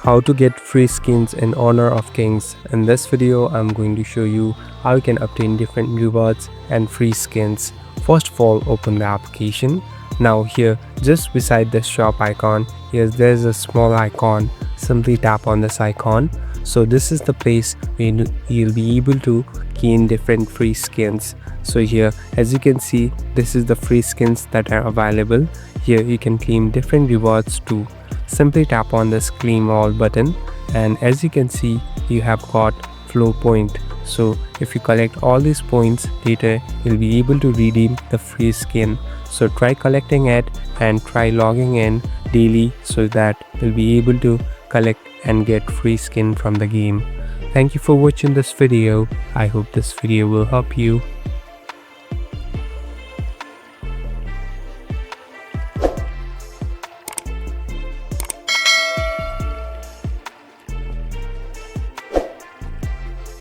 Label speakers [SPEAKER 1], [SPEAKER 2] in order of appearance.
[SPEAKER 1] How to get free skins in Honor of Kings. In this video, I'm going to show you how you can obtain different rewards and free skins. First of all, open the application. Now here, just beside the shop icon, there's a small icon. Simply tap on this icon. So this is the place where you'll be able to gain different free skins. So here, as you can see, this is the free skins that are available. Here you can claim different rewards too. Simply tap on this claim all button, and as you can see, you have got flow point. So if you collect all these points, later you'll be able to redeem the free skin. So try collecting it and try logging in daily so that you'll be able to collect and get free skin from the game. Thank you for watching this video. I hope this video will help you.